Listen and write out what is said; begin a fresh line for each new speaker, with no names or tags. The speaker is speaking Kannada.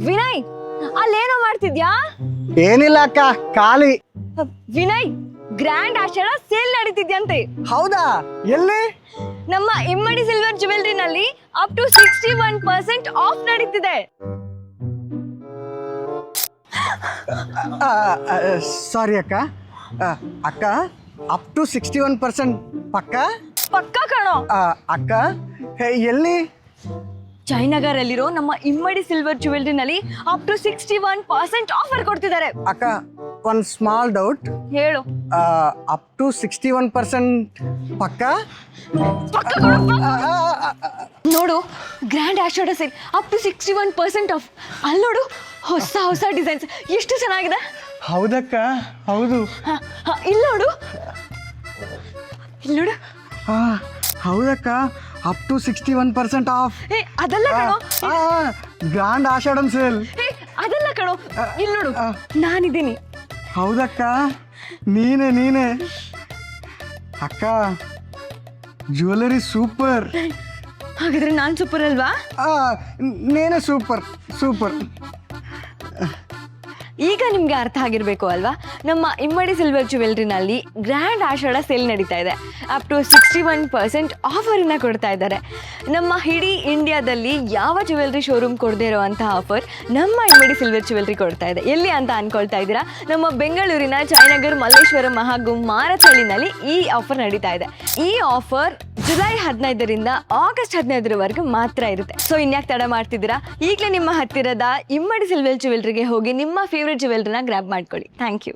ವಿನಯ್, ಅಲ್ಲೇನೋ ಮಾಡ್ತಿದ್ಯಾ?
ಏನಿಲ್ಲ ಅಕ್ಕ, ಖಾಲಿ.
Vinay, grand Ashadha sale ನಡೀತಿದ್ಯಂತೆ.
ಹೌದಾ? ಎಲ್ಲಿ?
ನಮ್ಮ ಇಮ್ಮಡಿ ಸಿಲ್ವರ್ ಜ್ಯುವೆಲ್ರಿನಲ್ಲಿ ಅಪ್ ಟು 61% ಆಫ್ ನಡೀತಿದೆ.
ಸಾರಿ ಅಕ್ಕ. ಅಕ್ಕ, ಅಪ್ ಟು 61% ಪಕ್ಕ?
ಪಕ್ಕ ಕಣೋ.
ಅಕ್ಕ, ಎಲ್ಲಿ?
ಜಯನಗರಲ್ಲಿರೋ ನಮ್ಮ ಇಮ್ಮಡಿ ಸಿಲ್ವರ್ ಜ್ಯುವೆಲ್ರಿನಲ್ಲಿ ಅಪ್ ಟು 61% ಆಫರ್ ಕೊಡ್ತಿದ್ದಾರೆ.
ಅಕ್ಕ, ಒಂದು ಸ್ಮಾಲ್ ಡೌಟ್.
ಹೇಳು.
ಅಪ್ ಟು 61% ಪಕ್ಕ?
ಪಕ್ಕ ಕಣೋ, ಪಕ್ಕ. ನೋಡು, grand Ashadha sale up to 61% off. ಅಲ್ಲಿ ನೋಡು, ಹೊಸ ಹೊಸ ಡಿಸೈನ್ಸ್ ಎಷ್ಟು ಚೆನ್ನಾಗಿದೆ.
ಹೌದಕ್ಕ, ಹೌದು.
ಇಲ್ಲಿ ನೋಡು, ಇಲ್ಲಿ ನೋಡು.
ಹೌದಕ್ಕ, ಅಪ್ ಟು 61% ಆಫ್.
ಅದಲ್ಲ ಕಣೋ.
Grand Ashadham sale.
ಅದಲ್ಲ ಕಣೋ, ಇಲ್ಲಿ ನೋಡು, ನಾನಿದ್ದೀನಿ.
ಹೌದಕ್ಕ, ನೀನೇ. ಅಕ್ಕ, ಜ್ಯುವೆಲರಿ ಸೂಪರ್.
ಹಾಗಾದ್ರೆ ನಾನ್ ಸೂಪರ್ ಅಲ್ವಾ?
ನೀನೇ ಸೂಪರ್.
ಈಗ ನಿಮ್ಗೆ ಅರ್ಥ ಆಗಿರ್ಬೇಕು ಅಲ್ವಾ? ನಮ್ಮ Immadi silver ಜ್ಯುವೆಲ್ರಿನಲ್ಲಿ grand Ashadha sale ನಡೀತಾ ಇದೆ. ಅಪ್ ಟು 61% ಆಫರನ್ನು ಕೊಡ್ತಾ ಇದ್ದಾರೆ. ನಮ್ಮ ಇಡೀ ಇಂಡಿಯಾದಲ್ಲಿ ಯಾವ ಜ್ಯುವೆಲ್ರಿ ಶೋರೂಮ್ ಕೊಡದೇ ಇರೋವಂಥ ಆಫರ್ ನಮ್ಮ ಇಮ್ಮಡಿ ಸಿಲ್ವರ್ ಜ್ಯುವೆಲ್ರಿ ಕೊಡ್ತಾ ಇದೆ. ಎಲ್ಲಿ ಅಂತ ಅನ್ಕೊಳ್ತಾ ಇದ್ದೀರಾ? ನಮ್ಮ ಬೆಂಗಳೂರಿನ ಜಯನಗರ್ ಮಲ್ಲೇಶ್ವರಂ ಹಾಗೂ ಮಾರತಹಳ್ಳಿನಲ್ಲಿ ಈ ಆಫರ್ ನಡೀತಾ ಇದೆ. ಈ ಆಫರ್ ಜುಲೈ 15ರಿಂದ ಆಗಸ್ಟ್ 15ರವರೆಗೂ ಮಾತ್ರ ಇರುತ್ತೆ. ಸೊ ಇನ್ಯಾಕೆ ತಡ ಮಾಡ್ತಿದ್ದೀರಾ? ಈಗಲೇ ನಿಮ್ಮ ಹತ್ತಿರದ ಇಮ್ಮಡಿ ಸಿಲ್ವರ್ ಜ್ಯುವೆಲ್ರಿಗೆ ಹೋಗಿ ನಿಮ್ಮ ಫೇವ್ರೆಟ್ ಜ್ಯುವೆಲ್ರಿನ ಗ್ರ್ಯಾಬ್ ಮಾಡ್ಕೊಳ್ಳಿ. Thank you.